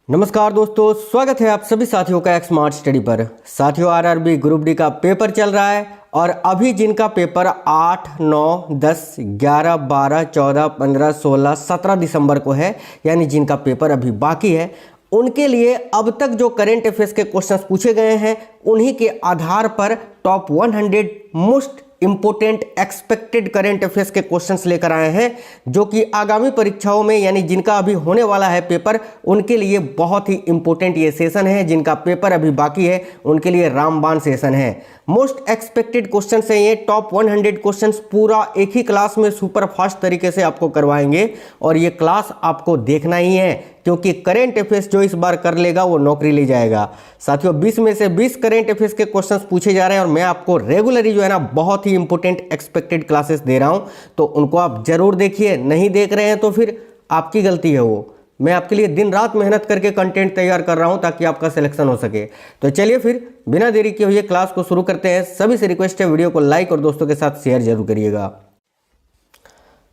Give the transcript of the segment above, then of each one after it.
नमस्कार दोस्तों, स्वागत है आप सभी साथियों का एक स्मार्ट स्टडी पर। साथियों, आरआरबी ग्रुप डी का पेपर चल रहा है और अभी जिनका पेपर 8, 9, 10, 11, 12, 14, 15, 16, 17 दिसंबर को है, यानी जिनका पेपर अभी बाकी है, उनके लिए अब तक जो करंट अफेयर्स के क्वेश्चंस पूछे गए हैं उन्हीं के आधार पर top 100 most important expected current affairs के क्वेश्चंस लेकर आए हैं, जो कि आगामी परीक्षाओं में यानी जिनका अभी होने वाला है पेपर, उनके लिए बहुत ही इंपॉर्टेंट ये सेशन है। जिनका पेपर अभी बाकी है उनके लिए रामबाण सेशन है। मोस्ट एक्सपेक्टेड क्वेश्चंस हैं ये। टॉप 100 क्वेश्चंस पूरा एक ही क्लास में सुपर फास्ट तरीके से आपको करवाएंगे और ये क्लास आपको देखना ही है, क्योंकि करंट अफेयर्स जो इस बार कर लेगा वो नौकरी ले जाएगा। साथियों, 20 में से 20 करंट अफेयर्स के क्वेश्चंस पूछे जा रहे हैं और मैं आपको रेगुलरली जो है ना बहुत ही इंपॉर्टेंट एक्सपेक्टेड क्लासेस दे रहा हूं, तो उनको आप जरूर देखिए। नहीं देख रहे हैं तो फिर आपकी गलती है वो। मैं आपके लिए दिन रात मेहनत करके कंटेंट तैयार कर रहा हूं ताकि आपका सिलेक्शन हो सके। तो चलिए फिर बिना देरी किए हुए क्लास को शुरू करते हैं। सभी से रिक्वेस्ट है, वीडियो को लाइक और दोस्तों के साथ शेयर जरूर करिएगा।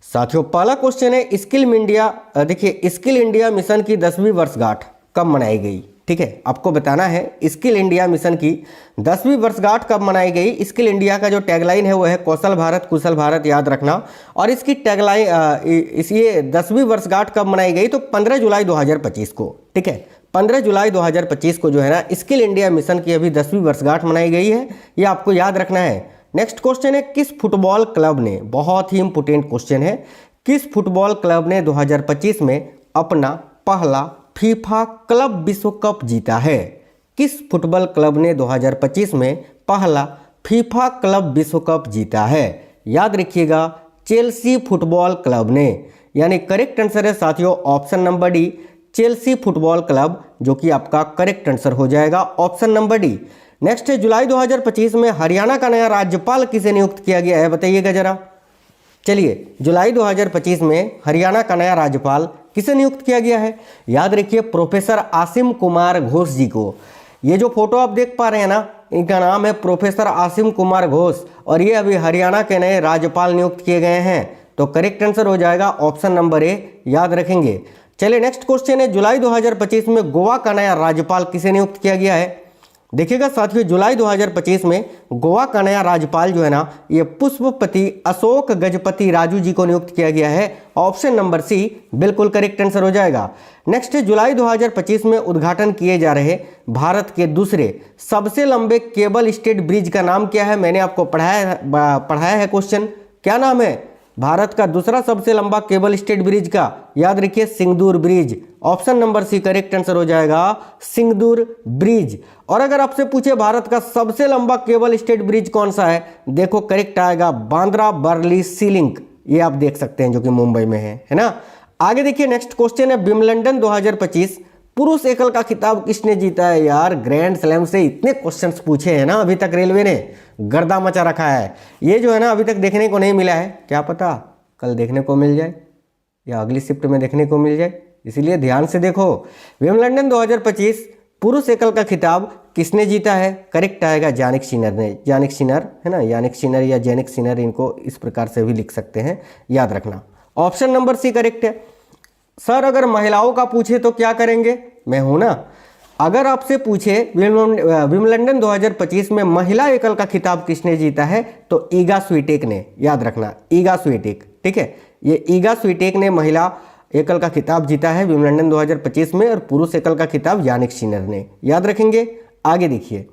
साथियों, पहला क्वेश्चन है स्किल इंडिया। देखिए, स्किल इंडिया मिशन की 10वीं वर्षगांठ कब मनाई गई? ठीक है, आपको बताना है स्किल इंडिया मिशन की 10वीं वर्षगांठ कब मनाई गई। स्किल इंडिया का जो टैगलाइन है वो है कौशल भारत कुशल भारत, याद रखना। और इसकी टैगलाइन ये 10वीं वर्षगांठ कब मनाई गई तो 15 जुलाई 2025 को। ठीक है, 15 जुलाई 2025 को जो है ना स्किल इंडिया मिशन की अभी 10वीं वर्षगांठ मनाई गई है, ये आपको याद रखना है। नेक्स्ट क्वेश्चन है किस फुटबॉल क्लब ने, बहुत ही इंपोर्टेंट क्वेश्चन है, किस फुटबॉल क्लब ने 2025 में अपना पहला फीफा क्लब विश्व कप जीता है? किस फुटबॉल क्लब ने 2025 में पहला फीफा क्लब विश्व कप जीता है? याद रखिएगा, चेल्सी फुटबॉल क्लब ने। यानी करेक्ट आंसर है साथियों option number D, Chelsea football club, जो कि आपका करेक्ट आंसर हो जाएगा ऑप्शन नंबर डी। नेक्स्ट है जुलाई 2025 में हरियाणा का नया राज्यपाल किसे नियुक्त किया गया है, बताइएगा जरा। चलिए, जुलाई 2025 में हरियाणा का नया राज्यपाल किसे नियुक्त किया गया है? याद रखिए प्रोफेसर आसिम कुमार घोष जी को। ये जो फोटो आप देख पा रहे हैं ना, इनका नाम है प्रोफेसर आसिम कुमार घोष और ये अभी हरियाणा के नए राज्यपाल नियुक्त किए गए हैं। तो करेक्ट आंसर हो जाएगा ऑप्शन नंबर ए, याद रखेंगे। चलिए, नेक्स्ट क्वेश्चन है जुलाई 2025 में गोवा का नया राज्यपाल किसे नियुक्त किया गया है? देखिएगा साथियों, जुलाई 2025 में गोवा का नया राज्यपाल जो है ना ये पुष्पपति अशोक गजपति राजू जी को नियुक्त किया गया है। ऑप्शन नंबर सी बिल्कुल करेक्ट आंसर हो जाएगा। नेक्स्ट है जुलाई 2025 में उद्घाटन किए जा रहे भारत के दूसरे सबसे लंबे केबल स्टेड ब्रिज का नाम क्या है? मैंने आपको पढ़ाया है क्वेश्चन, क्या नाम है भारत का दूसरा सबसे लंबा केबल स्टेड ब्रिज का? याद रखिए Sigandur bridge. Option number C correct answer हो जाएगा सिंगदूर ब्रिज। और अगर आपसे पूछे भारत का सबसे लंबा केबल स्टेड ब्रिज कौन सा है, देखो करेक्ट आएगा बांद्रा बर्ली सी लिंक, ये आप देख सकते हैं जो कि मुंबई में है ना। आगे देखिए, नेक्स्ट क्वेश्चन है विंबलडन 2025 पुरुष एकल का खिताब किसने जीता है? यार, ग्रैंड स्लैम से इतने क्वेश्चंस पूछे हैं ना अभी तक, रेलवे ने गर्दा मचा रखा है। ये जो है ना अभी तक देखने को नहीं मिला है, क्या पता कल देखने को मिल जाए या अगली शिफ्ट में देखने को मिल जाए, इसलिए ध्यान से देखो। विंबलडन 2025 पुरुष एकल का खिताब किसने जीता है? करेक्ट आएगा जानिक सिनर ने। जानिक सिनर है ना, यानिक सिनर या जेनिक सिनर, इनको इस प्रकार से भी लिख सकते हैं, याद रखना। ऑप्शन नंबर सी करेक्ट है। सर, अगर महिलाओं का पूछे तो क्या करेंगे? मैं हूं ना। अगर आपसे पूछे विंबलडन 2025 में महिला एकल का खिताब किसने जीता है तो ईगा स्वीटेक ने, याद रखना ईगा स्वीटेक। ठीक है, ये ईगा स्वीटेक ने महिला एकल का खिताब जीता है विंबलडन 2025 में और पुरुष एकल का खिताब यानिक सिनर ने, याद रखेंगे। आगे देखिए,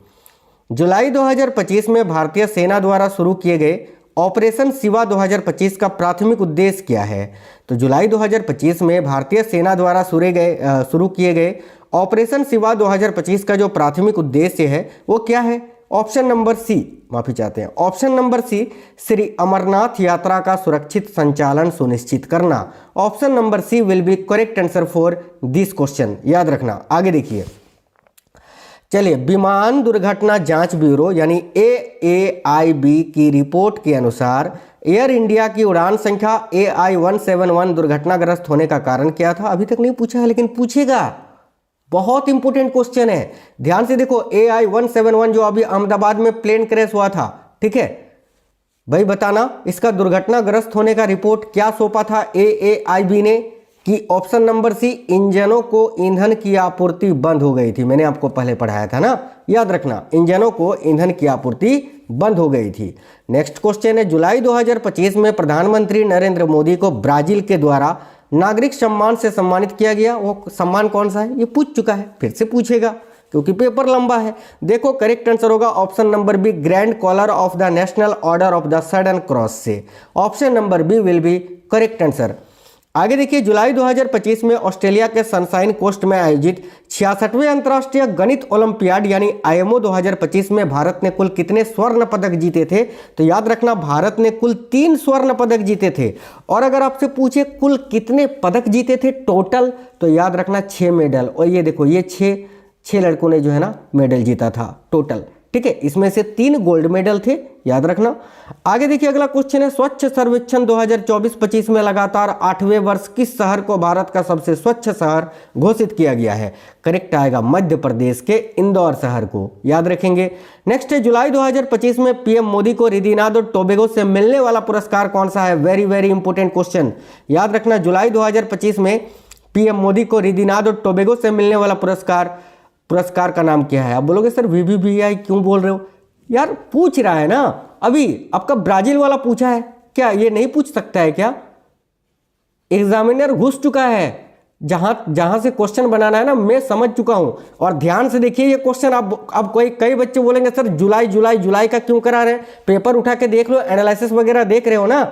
जुलाई 2025 में भारतीय सेना द्वारा शुरू किए गए ऑपरेशन शिवा 2025 का प्राथमिक उद्देश्य क्या है? तो जुलाई 2025 में भारतीय सेना द्वारा शुरू किए गए ऑपरेशन शिवा 2025 का जो प्राथमिक उद्देश्य है वो क्या है? ऑप्शन नंबर सी, माफी चाहते हैं, option number C Shri Amarnath Yatra का सुरक्षित संचालन सुनिश्चित करना। Option number C will be correct answer for this question, याद रखना। आगे देखिए, चलिए, विमान दुर्घटना जांच ब्यूरो यानी AAIB की रिपोर्ट के अनुसार एयर इंडिया की उड़ान संख्या AI-171 दुर्घटनाग्रस्त होने का कारण क्या था? अभी तक नहीं पूछा है लेकिन पूछेगा, बहुत इंपोर्टेंट क्वेश्चन है। ध्यान से देखो, AI-171 जो अभी अहमदाबाद में प्लेन क्रैश हुआ था, ठीक है भाई, बताना इसका दुर्घटनाग्रस्त होने का रिपोर्ट क्या सौंपा था AAIB ने? कि ऑप्शन नंबर सी, इंजनों को ईंधन की आपूर्ति बंद हो गई थी। मैंने आपको पहले पढ़ाया था ना, याद रखना, इंजनों को ईंधन की आपूर्ति बंद हो गई थी। नेक्स्ट क्वेश्चन है, जुलाई 2025 में प्रधानमंत्री नरेंद्र मोदी को ब्राजील के द्वारा नागरिक सम्मान से सम्मानित किया गया। वो सम्मान कौन सा है, ये पूछ चुका है, फिर से पूछेगा क्योंकि पेपर लंबा है। देखो करेक्ट आंसर होगा option number B, Grand Collar of the National Order of the Southern Cross से। Option number B will be correct answer. आगे देखिए, जुलाई 2025 में ऑस्ट्रेलिया के सनशाइन कोस्ट में आयोजित 66वें अंतर्राष्ट्रीय गणित ओलंपियाड यानी आईएमओ 2025 में भारत ने कुल कितने स्वर्ण पदक जीते थे? तो याद रखना, भारत ने कुल 3 स्वर्ण पदक जीते थे। और अगर आपसे पूछे कुल कितने पदक जीते थे टोटल, तो याद रखना 6 मेडल। और ये देखो, ये 6 लड़कों ने जो है ना मेडल जीता था टोटल, ठीक है। इसमें से 3 गोल्ड मेडल थे, याद रखना। आगे देखिए, अगला क्वेश्चन है, स्वच्छ सर्वेक्षण 2024-25 में लगातार 8वें वर्ष किस शहर को भारत का सबसे स्वच्छ शहर घोषित किया गया है? करेक्ट आएगा मध्य प्रदेश के इंदौर शहर को, याद रखेंगे। नेक्स्ट है, जुलाई 2025 में पीएम मोदी को रिदिनाद और टोबैगो से मिलने वाला पुरस्कार कौन सा है? वेरी वेरी इंपोर्टेंट क्वेश्चन, याद रखना। जुलाई 2025 में पीएम मोदी को रिदिनाद और टोबैगो से मिलने वाला पुरस्कार का नाम क्या है? आप बोलोगे सर VVVI क्यों बोल रहे हो? यार पूछ रहा है ना, अभी आपका ब्राजील वाला पूछा है, क्या ये नहीं पूछ सकता है क्या? एग्जामिनर घुस चुका है, जहां से क्वेश्चन बनाना है ना, मैं समझ चुका हूं। और ध्यान से देखिए ये क्वेश्चन। अब कई बच्चे बोलेंगे सर जुलाई का क्यों करा रहे हैं? पेपर उठा के देख लो, एनालिसिस वगैरह देख रहे हो ना,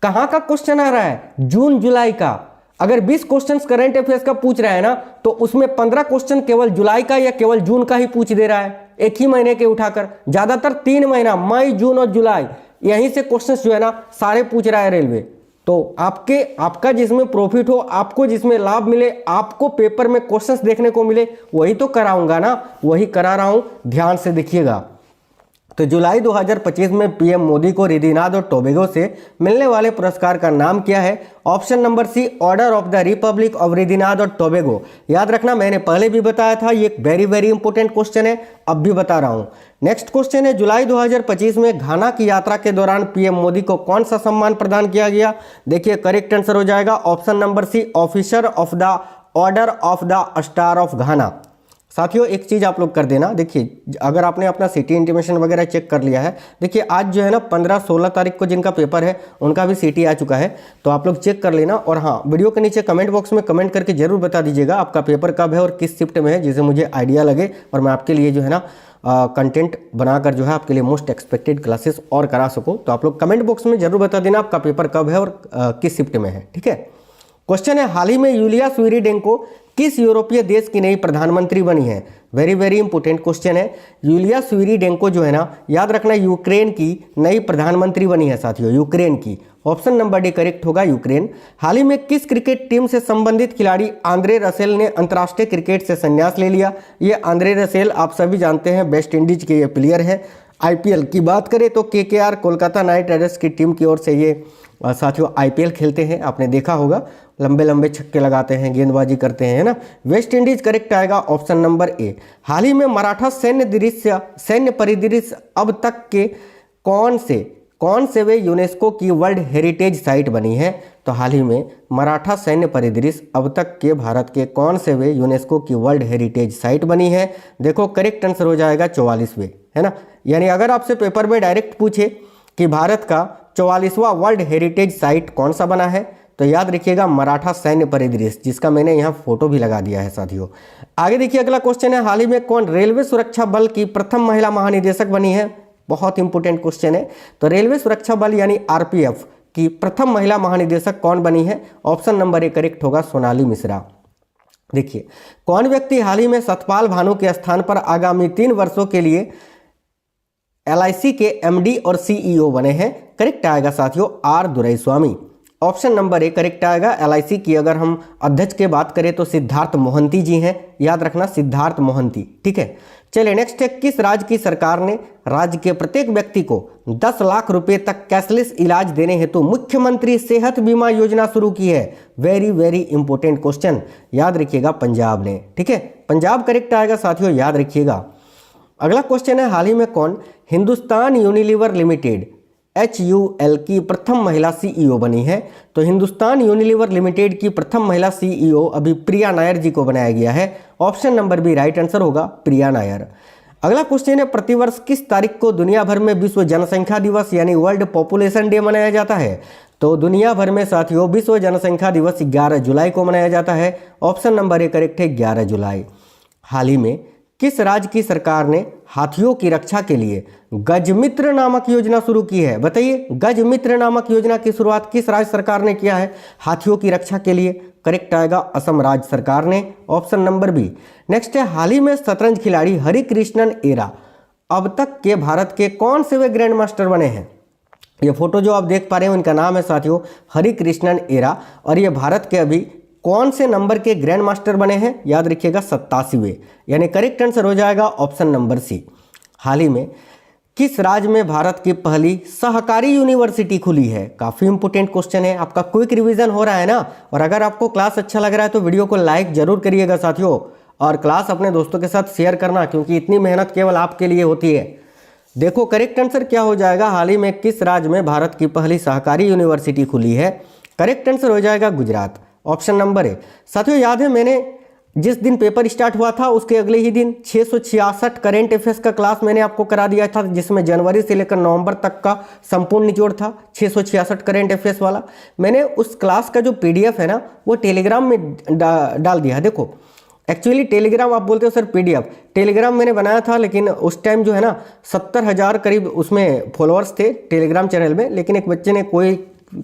कहां का क्वेश्चन आ रहा है? जून जुलाई का। अगर 20 क्वेश्चन करंट अफेयर्स का पूछ रहा है ना, तो उसमें 15 क्वेश्चन केवल जुलाई का या केवल जून का ही पूछ दे रहा है, एक ही महीने के उठाकर। ज्यादातर 3 महीना, मई, जून और जुलाई, यहीं से क्वेश्चन जो है ना सारे पूछ रहा है रेलवे। तो आपका जिसमें प्रॉफिट हो, आपको जिसमें लाभ मिले, आपको पेपर में क्वेश्चंस देखने को मिले, वही तो कराऊंगा ना, वही करा रहा हूं, ध्यान से देखिएगा। तो जुलाई 2025 में पीएम मोदी को रिदिनाद और टोबैगो से मिलने वाले पुरस्कार का नाम क्या है? Option number C, Order of the Republic of Trinidad और टोबैगो। याद रखना, मैंने पहले भी बताया था, ये वेरी वेरी इंपॉर्टेंट क्वेश्चन है, अब भी बता रहा हूं। नेक्स्ट क्वेश्चन है, जुलाई 2025 में घाना की यात्रा के दौरान पीएम मोदी को कौन सा सम्मान प्रदान किया गया? देखिए करेक्ट आंसर हो जाएगा option number C, officer of the order of the star of Ghana. साथियों एक चीज़ आप लोग कर देना, देखिए अगर आपने अपना सिटी इंटीमेशन वगैरह चेक कर लिया है, देखिए आज जो है ना 15-16 तारीख को जिनका पेपर है उनका भी सिटी आ चुका है, तो आप लोग चेक कर लेना। और हाँ, वीडियो के नीचे कमेंट बॉक्स में कमेंट करके जरूर बता दीजिएगा आपका पेपर कब है और किस शिफ्ट में है, जिससे मुझे आइडिया लगे और मैं आपके लिए जो है ना कंटेंट बनाकर जो है आपके लिए मोस्ट एक्सपेक्टेड क्लासेस और करा सकूँ। तो आप लोग कमेंट बॉक्स में जरूर बता देना आपका पेपर कब है और किस शिफ्ट में है, ठीक है। क्वेश्चन है, हाल ही में यूलिया स्वीरिडेंको किस यूरोपीय देश की नई प्रधानमंत्री बनी है? वेरी वेरी इंपोर्टेंट क्वेश्चन है। यूलिया स्वीरिडेंको जो है ना, याद रखना, यूक्रेन की नई प्रधानमंत्री बनी है साथियों, यूक्रेन की। ऑप्शन नंबर डी करेक्ट होगा, यूक्रेन। हाल ही में किस क्रिकेट टीम से संबंधित खिलाड़ी आंद्रे रसेल ने अंतर्राष्ट्रीय क्रिकेट से संन्यास ले लिया? ये आंद्रे रसेल आप सभी जानते हैं, वेस्ट इंडीज के ये प्लेयर है। आईपीएल की बात करें तो केकेआर कोलकाता नाइट राइडर्स की टीम की ओर से ये साथियों आईपीएल खेलते हैं, आपने देखा होगा, लंबे लंबे छक्के लगाते हैं, गेंदबाजी करते हैं, है ना। वेस्ट इंडीज करेक्ट आएगा ऑप्शन नंबर ए। हाल ही में मराठा सैन्य परिदृश्य अब तक के कौन से वे यूनेस्को की वर्ल्ड हेरिटेज साइट बनी है? तो हाल ही में मराठा सैन्य परिदृश्य अब तक के भारत के कौन से वे यूनेस्को की वर्ल्ड हेरिटेज साइट बनी है? देखो करेक्ट आंसर हो जाएगा 44वें, है ना। यानी अगर आपसे पेपर में डायरेक्ट पूछे कि भारत का 44वां वर्ल्ड हेरिटेज साइट कौन सा बना है, तो याद रखिएगा मराठा सैन्य परिदृश्य, जिसका मैंने यहाँ फोटो भी लगा दिया है साथियों। आगे देखिए अगला क्वेश्चन है, हाल ही में कौन रेलवे सुरक्षा बल की प्रथम महिला महानिदेशक बनी है? बहुत इंपोर्टेंट क्वेश्चन है। तो रेलवे सुरक्षा बल यानी आरपीएफ की प्रथम महिला महानिदेशक कौन बनी है? ऑप्शन नंबर ए करेक्ट होगा, सोनाली मिश्रा। देखिए कौन व्यक्ति हाल ही में सतपाल भानु के स्थान पर आगामी 3 वर्षों के लिए LIC के MD और CEO बने हैं? करेक्ट आएगा साथियों R Duraiswamy. Option number A correct आएगा। LIC की अगर हम अध्यक्ष की बात करें तो सिद्धार्थ मोहंती जी हैं, याद रखना सिद्धार्थ मोहंती, ठीक है। चलिए नेक्स्ट है, किस राज्य की सरकार ने राज्य के प्रत्येक व्यक्ति को 10 लाख रुपए तक कैशलेस इलाज देने हेतु मुख्यमंत्री सेहत बीमा योजना शुरू की है? वेरी वेरी इंपोर्टेंट क्वेश्चन, याद रखिएगा पंजाब ने, ठीक है, पंजाब करेक्ट आएगा साथियों, याद रखिएगा। अगला क्वेश्चन है, हाल ही में कौन हिंदुस्तान यूनिलीवर लिमिटेड HUL की प्रथम महिला CEO बनी है? तो हिंदुस्तान यूनिलीवर लिमिटेड की प्रथम महिला CEO अभी प्रिया नायर जी को बनाया गया है। Option number B right answer होगा, प्रिया नायर। अगला क्वेश्चन है, प्रतिवर्ष किस तारीख को दुनिया भर में विश्व जनसंख्या दिवस यानी वर्ल्ड पॉपुलेशन डे मनाया जाता है? तो दुनिया भर में साथियों विश्व जनसंख्या दिवस 11 जुलाई को मनाया जाता है। ऑप्शन नंबर ए करेक्ट है, 11 जुलाई। हाल ही में किस राज्य की सरकार ने हाथियों की रक्षा के लिए गजमित्र नामक योजना शुरू की है? बताइए, गजमित्र नामक योजना की शुरुआत किस राज्य सरकार ने किया है हाथियों की रक्षा के लिए? करेक्ट आएगा, असम राज्य सरकार ने। Option number B. नेक्स्ट है, हाल ही में शतरंज खिलाड़ी हरिकृष्णन एरा अब तक के भारत के कौन से वे ग्रैंड मास्टर बने हैं? ये फोटो जो आप देख पा रहे हैं उनका नाम है साथियों हरिकृष्णन एरा, और ये भारत के अभी कौन से नंबर के ग्रैंड मास्टर बने हैं? याद रखिएगा 87वें, यानी करेक्ट आंसर हो जाएगा ऑप्शन नंबर सी। हाल ही में किस राज्य में भारत की पहली सहकारी यूनिवर्सिटी खुली है? काफ़ी इंपोर्टेंट क्वेश्चन है, आपका क्विक रिवीजन हो रहा है ना। और अगर आपको क्लास अच्छा लग रहा है तो वीडियो को लाइक जरूर करिएगा साथियों, और क्लास अपने दोस्तों के साथ शेयर करना, क्योंकि इतनी मेहनत केवल आपके लिए होती है। देखो करेक्ट आंसर क्या हो जाएगा, हाल ही में किस राज्य में भारत की पहली सहकारी यूनिवर्सिटी खुली है? करेक्ट आंसर हो जाएगा गुजरात। ऑप्शन नंबर ए। साथियों याद है, मैंने जिस दिन पेपर स्टार्ट हुआ था उसके अगले ही दिन 666 करेंट अफेयर्स का क्लास मैंने आपको करा दिया था, जिसमें जनवरी से लेकर नवंबर तक का संपूर्ण निचोड़ था 666 करेंट अफेयर्स वाला। मैंने उस क्लास का जो PDF है ना वो टेलीग्राम में डाल दिया है। देखो एक्चुअली टेलीग्राम आप बोलते हो सर PDF, टेलीग्राम मैंने बनाया था, लेकिन उस टाइम जो है ना 70,000 करीब उसमें फॉलोअर्स थे टेलीग्राम चैनल में, लेकिन एक बच्चे ने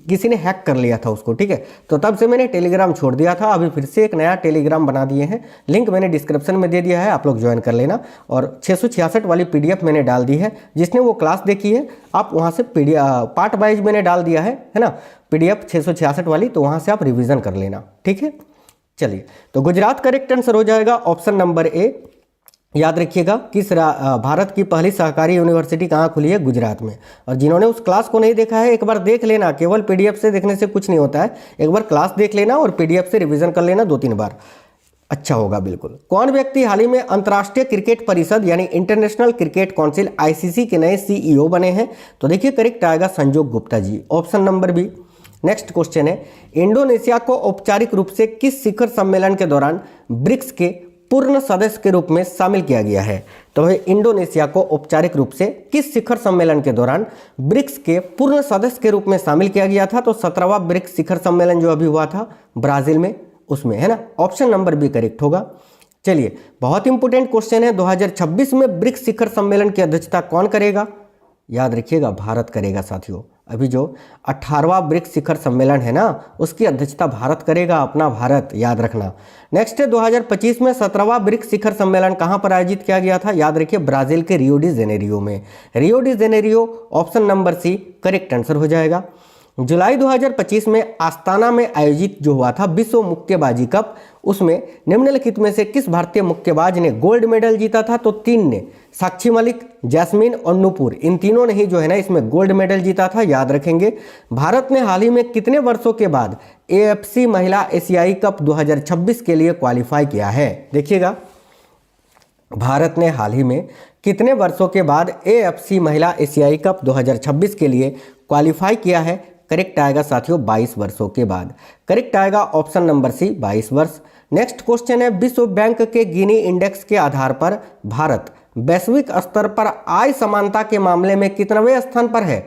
किसी ने हैक कर लिया था उसको, ठीक है। तो तब से मैंने टेलीग्राम छोड़ दिया था, अभी फिर से एक नया टेलीग्राम बना दिए हैं, लिंक मैंने डिस्क्रिप्शन में दे दिया है, आप लोग ज्वाइन कर लेना। और 666 वाली PDF मैंने डाल दी है, जिसने वो क्लास देखी है आप वहाँ से पार्ट वाइज मैंने डाल दिया है ना PDF 666 वाली, तो वहाँ से आप रिविज़न कर लेना, ठीक है। चलिए, तो गुजरात करेक्ट आंसर हो जाएगा ऑप्शन नंबर ए। याद रखिएगा किस भारत की पहली सहकारी यूनिवर्सिटी कहाँ खुली है? गुजरात में। और जिन्होंने उस क्लास को नहीं देखा है एक बार देख लेना, केवल PDF से देखने से कुछ नहीं होता है, एक बार क्लास देख लेना और PDF से रिवीजन कर लेना 2-3 बार, अच्छा होगा बिल्कुल। कौन व्यक्ति हाल ही में अंतर्राष्ट्रीय क्रिकेट परिषद यानी इंटरनेशनल क्रिकेट काउंसिल ICC के नए CEO बने हैं? तो देखिए करेक्ट आएगा Sanjog Gupta ji, option number B. Next question है, इंडोनेशिया को औपचारिक रूप से किस शिखर सम्मेलन के दौरान ब्रिक्स के पूर्ण सदस्य के रूप में शामिल किया गया है? तो इंडोनेशिया को औपचारिक रूप से किस शिखर सम्मेलन के दौरान ब्रिक्स के पूर्ण सदस्य के रूप में शामिल किया गया था? तो 17वां ब्रिक्स शिखर सम्मेलन जो अभी हुआ था ब्राजील में, उसमें, है ना। ऑप्शन नंबर बी करेक्ट होगा। चलिए, बहुत इंपोर्टेंट क्वेश्चन है, 2026 में ब्रिक्स शिखर सम्मेलन की अध्यक्षता कौन करेगा? याद रखिएगा भारत करेगा साथियों। अभी जो 18वां ब्रिक्स शिखर सम्मेलन है ना उसकी अध्यक्षता भारत करेगा, अपना भारत, याद रखना। नेक्स्ट है 2025 में 17वां ब्रिक्स शिखर सम्मेलन कहां पर आयोजित किया गया था? याद रखिए ब्राजील के रियो डी जेनेरियो में। Rio de Janeiro, option number C correct answer हो जाएगा। जुलाई 2025 में आस्ताना में आयोजित जो हुआ था विश्व मुक्केबाजी कप, उसमें निम्नलिखित में से किस भारतीय मुक्केबाज ने गोल्ड मेडल जीता था? तो 3 ने, साक्षी मलिक, जैस्मिन और नूपुर, इन तीनों ने ही जो है ना इसमें गोल्ड मेडल जीता था, याद रखेंगे। भारत ने हाल ही में कितने वर्षों के बाद AFC महिला एशियाई कप 2026 के लिए क्वालिफाई किया है? देखिएगा, भारत ने हाल ही में कितने वर्षों के बाद AFC महिला एशियाई कप 2026 के लिए क्वालिफाई किया है? करेक्ट आएगा साथियों 22 वर्षों के बाद, करेक्ट आएगा ऑप्शन नंबर सी 22 वर्ष। नेक्स्ट क्वेश्चन है, विश्व बैंक के गिनी इंडेक्स के आधार पर भारत वैश्विक स्तर पर आय समानता के मामले में कितनवें स्थान पर है?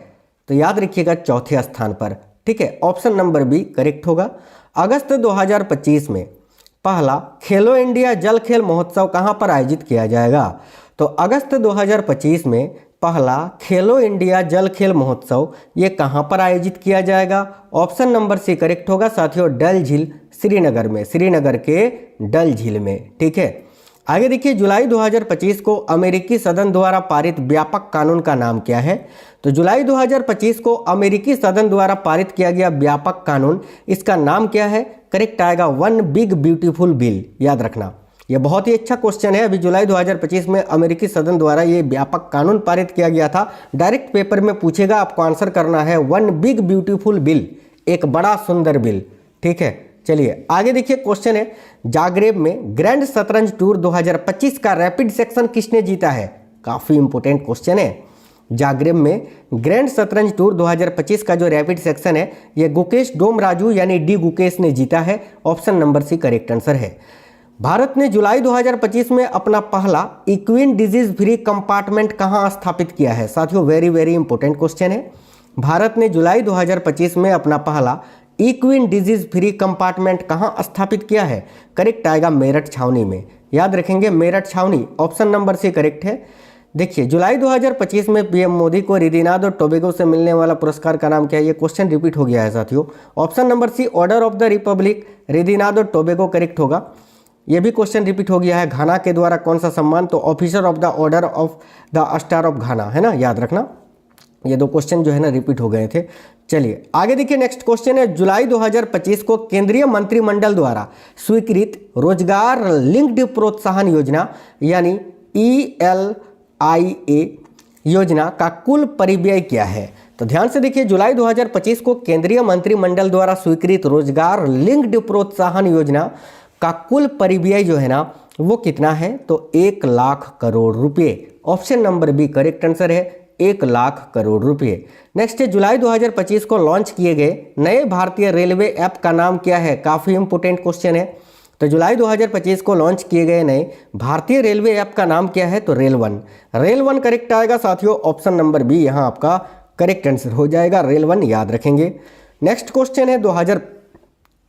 तो याद रखिएगा चौथे स्थान पर, ठीक है। ऑप्शन नंबर बी करेक्ट होगा। अगस्त 2025 में पहला खेलो इंडिया जल खेल महोत्सव कहां पर आयोजित किया जाएगा? तो अगस्त 2025 में पहला खेलो इंडिया जल खेल महोत्सव ये कहां पर आयोजित किया जाएगा? ऑप्शन नंबर सी करेक्ट होगा साथियों, डल झील श्रीनगर में, श्रीनगर के डल झील में, ठीक है। आगे देखिए, जुलाई 2025 को अमेरिकी सदन द्वारा पारित व्यापक कानून का नाम क्या है? तो जुलाई 2025 को अमेरिकी सदन द्वारा पारित किया गया व्यापक कानून, इसका नाम क्या है? करेक्ट आएगा वन बिग ब्यूटीफुल बिल, याद रखना। यह बहुत ही अच्छा क्वेश्चन है। अभी जुलाई 2025 में अमेरिकी सदन द्वारा ये व्यापक कानून पारित किया गया था। डायरेक्ट पेपर में पूछेगा, आपको आंसर करना है वन बिग ब्यूटीफुल बिल, एक बड़ा सुंदर बिल, ठीक है। चलिए आगे देखिए, क्वेश्चन है, जागरेब में ग्रैंड शतरंज टूर 2025 का रैपिड सेक्शन किसने जीता है? काफी इंपोर्टेंट क्वेश्चन है। जागरेब में ग्रैंड शतरंज टूर 2025 का जो रैपिड सेक्शन है ये गुकेश डोमराजू यानी डी गुकेश ने जीता है। Option number C correct answer है। भारत ने जुलाई 2025 में अपना पहला इक्विन डिजीज फ्री कंपार्टमेंट कहां स्थापित किया है? साथियों वेरी वेरी इंपॉर्टेंट क्वेश्चन है। भारत ने जुलाई 2025 में अपना पहला इक्विन डिजीज फ्री कंपार्टमेंट कहां स्थापित किया है? करेक्ट आएगा मेरठ छावनी में। याद रखेंगे मेरठ छावनी, ऑप्शन नंबर सी करेक्ट है। देखिए जुलाई 2025 में पीएम मोदी को रिदिनाद और टोबैगो से मिलने वाला पुरस्कार का नाम क्या है? ये क्वेश्चन रिपीट हो गया है साथियों। Option number C Order of the Republic Trinidad और टोबैगो करेक्ट होगा। ये भी क्वेश्चन रिपीट हो गया है। घाना के द्वारा कौन सा सम्मान? तो officer of the order of the star of घाना, है ना, याद रखना। ये दो क्वेश्चन जो है ना रिपीट हो गए थे। चलिए आगे देखिए, नेक्स्ट क्वेश्चन है जुलाई 2025 को केंद्रीय मंत्रिमंडल द्वारा स्वीकृत रोजगार लिंक्ड प्रोत्साहन योजना यानी ELIA योजना का कुल परिव्यय क्या है? तो ध्यान से देखिए, जुलाई 2025 को केंद्रीय मंत्रिमंडल द्वारा स्वीकृत रोजगार लिंक्ड प्रोत्साहन योजना का कुल परिव्यय जो है ना वो कितना है? तो 1 लाख करोड़ रुपए। Option number B correct answer है, 1 लाख करोड़ रुपए। नेक्स्ट है जुलाई 2025 को लॉन्च किए गए नए भारतीय रेलवे ऐप का नाम क्या है? काफी इंपोर्टेंट क्वेश्चन है। तो जुलाई 2025 को लॉन्च किए गए नए भारतीय रेलवे ऐप का नाम क्या है? तो रेल वन करेक्ट आएगा साथियों। ऑप्शन नंबर बी यहाँ आपका करेक्ट आंसर हो जाएगा, रेल वन याद रखेंगे। नेक्स्ट क्वेश्चन है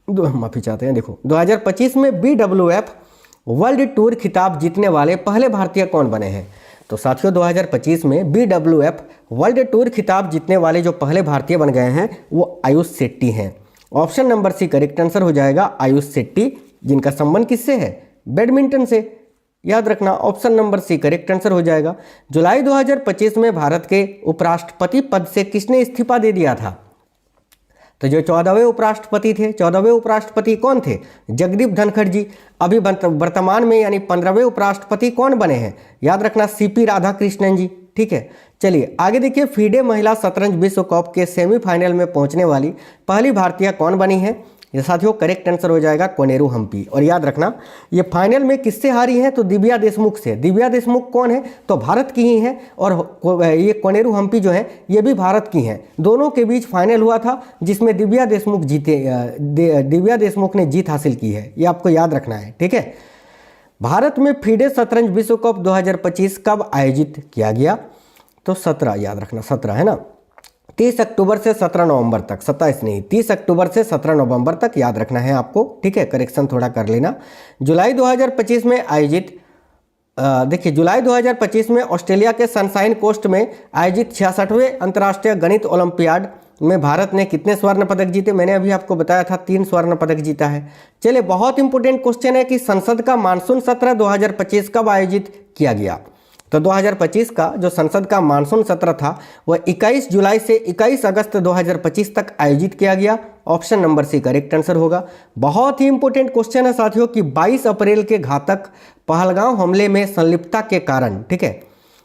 माफी चाहते हैं, देखो 2025 में BWF वर्ल्ड टूर खिताब जीतने वाले पहले भारतीय कौन बने हैं? तो साथियों 2025 में BWF वर्ल्ड टूर खिताब जीतने वाले जो पहले भारतीय बन गए हैं वो आयुष शेट्टी हैं। Option number C correct answer हो जाएगा, आयुष शेट्टी, जिनका संबंध किससे है? बैडमिंटन से, याद रखना। Option number C correct answer हो जाएगा। जुलाई 2025 में भारत के उपराष्ट्रपति पद से किसने इस्तीफा दे दिया था? तो जो 14वें उपराष्ट्रपति थे, 14वें उपराष्ट्रपति कौन थे? जगदीप धनखड़ जी। अभी वर्तमान में यानी 15वें उपराष्ट्रपति कौन बने हैं? याद रखना CP राधाकृष्णन जी। ठीक है, चलिए आगे देखिए, फीडे महिला शतरंज विश्व कप के सेमीफाइनल में पहुंचने वाली पहली भारतीय कौन बनी है? ये साथियों करेक्ट आंसर हो जाएगा कोनेरू हम्पी। और याद रखना ये फाइनल में किससे हारी हैं? तो दिव्या देशमुख से। दिव्या देशमुख कौन है? तो भारत की ही हैं, और ये कोनेरू हम्पी जो है ये भी भारत की हैं। दोनों के बीच फाइनल हुआ था जिसमें दिव्या देशमुख दिव्या देशमुख ने जीत हासिल की है, ये आपको याद रखना है। ठीक है, भारत में फीडे शतरंज विश्व कप 2025 कब आयोजित किया गया? तो 17, याद रखना 17 है ना, 30 अक्टूबर से 17 नवंबर तक, 27 नहीं, 30 अक्टूबर से 17 नवंबर तक याद रखना है आपको। ठीक है, करेक्शन थोड़ा कर लेना। जुलाई 2025 में आयोजित देखिए जुलाई 2025 में ऑस्ट्रेलिया के सनशाइन कोस्ट में आयोजित 66वें अंतर्राष्ट्रीय गणित ओलंपियाड में भारत ने कितने स्वर्ण पदक जीते? मैंने अभी आपको बताया था 3 स्वर्ण पदक जीता है। चलिए बहुत इंपॉर्टेंट क्वेश्चन है कि संसद का मानसून सत्र 2025 कब आयोजित किया गया? तो 2025 का जो संसद का मानसून सत्र था वह 21 जुलाई से 21 अगस्त 2025 तक आयोजित किया गया। Option number C correct answer होगा। बहुत ही इंपॉर्टेंट क्वेश्चन है साथियों कि 22 अप्रैल के घातक पहलगांव हमले में संलिप्तता के कारण, ठीक है,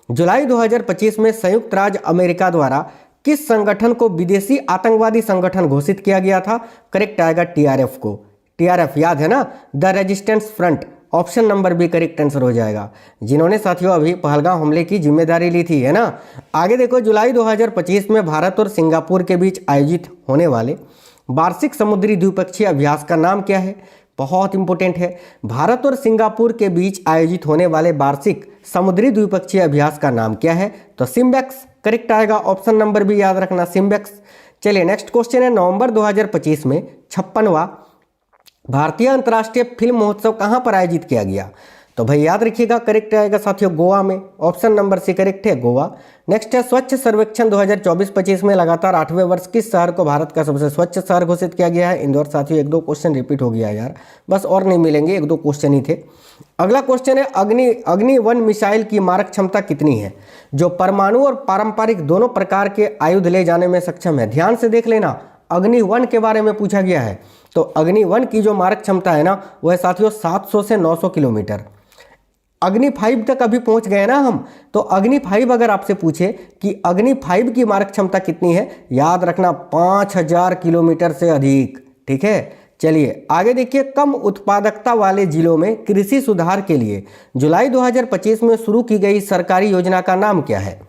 जुलाई 2025 में संयुक्त राज्य अमेरिका द्वारा किस संगठन को विदेशी आतंकवादी संगठन घोषित किया गया था? करेक्ट आएगा TRF को। TRF याद है ना, the resistance front. Option number B correct answer हो जाएगा, जिन्होंने साथियों अभी पहलगांव हमले की जिम्मेदारी ली थी, है ना। आगे देखो, जुलाई 2025 में भारत और सिंगापुर के बीच आयोजित होने वाले वार्षिक समुद्री द्विपक्षीय अभ्यास का नाम क्या है? बहुत इंपॉर्टेंट है। भारत और सिंगापुर के बीच आयोजित होने वाले वार्षिक समुद्री द्विपक्षीय अभ्यास का नाम क्या है? तो सिम्बेक्स करेक्ट आएगा। ऑप्शन नंबर बी याद रखना, सिम्बेक्स। चलिए नेक्स्ट क्वेश्चन है, नवंबर 2025 में 56वां भारतीय अंतर्राष्ट्रीय फिल्म महोत्सव कहां पर आयोजित किया गया? तो भाई याद रखिएगा, करेक्ट आएगा साथियों गोवा में। ऑप्शन नंबर सी करेक्ट है, गोवा। नेक्स्ट है, स्वच्छ सर्वेक्षण 2024-25 में लगातार 8वें वर्ष किस शहर को भारत का सबसे स्वच्छ शहर घोषित किया गया है? इंदौर। साथियों 1-2 क्वेश्चन रिपीट हो गया यार, बस और नहीं मिलेंगे, 1-2 क्वेश्चन ही थे। अगला क्वेश्चन है, अग्नि-1 मिसाइल की मारक क्षमता कितनी है, जो परमाणु और पारंपरिक दोनों प्रकार के आयुध ले जाने में सक्षम है? ध्यान से देख लेना, अग्नि-1 के बारे में पूछा गया है। तो अग्नि-1 की जो मारक क्षमता है ना वह साथियों 700 से 900 किलोमीटर। अग्नि-5 तक अभी पहुंच गए ना हम, तो अग्नि-5 अगर आपसे पूछे कि अग्नि-5 की मारक क्षमता कितनी है, याद रखना 5000 किलोमीटर से अधिक। ठीक है, चलिए आगे देखिए, कम उत्पादकता वाले जिलों में कृषि सुधार के लिए जुलाई 2025 में शुरू की गई सरकारी योजना का नाम क्या है?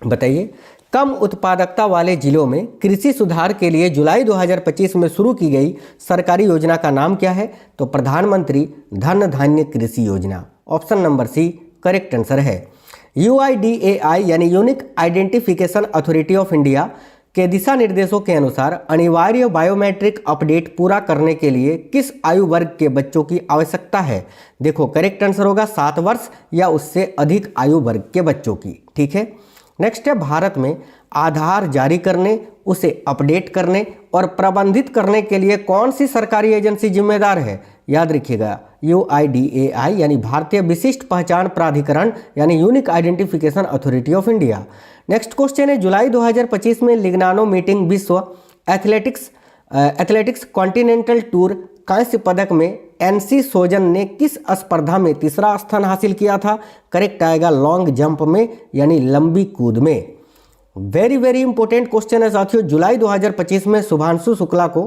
बताइए, कम उत्पादकता वाले जिलों में कृषि सुधार के लिए जुलाई 2025 में शुरू की गई सरकारी योजना का नाम क्या है? तो प्रधानमंत्री धन Dhaanya Krishi Yojana. Option number C correct answer है। UIDAI यानी unique identification authority of India के दिशा निर्देशों के अनुसार अनिवार्य बायोमेट्रिक अपडेट पूरा करने के लिए किस आयु वर्ग के बच्चों की आवश्यकता है? देखो करेक्ट आंसर होगा 7 वर्ष या उससे अधिक आयु वर्ग के बच्चों की। ठीक है, नेक्स्ट है, भारत में आधार जारी करने, उसे अपडेट करने और प्रबंधित करने के लिए कौन सी सरकारी एजेंसी जिम्मेदार है? याद रखिएगा, UIDAI यानी भारतीय विशिष्ट पहचान प्राधिकरण यानी unique identification authority of India. Next question है, जुलाई 2025 में लिग्नानो मीटिंग विश्व एथलेटिक्स कॉन्टिनेंटल टूर कांस्य पदक में NC सोजन ने किस स्पर्धा में तीसरा स्थान हासिल किया था? करेक्ट आएगा लॉन्ग जंप में यानी लंबी कूद में। वेरी इंपॉर्टेंट क्वेश्चन है साथियों। जुलाई 2025 में शुभांशु शुक्ला को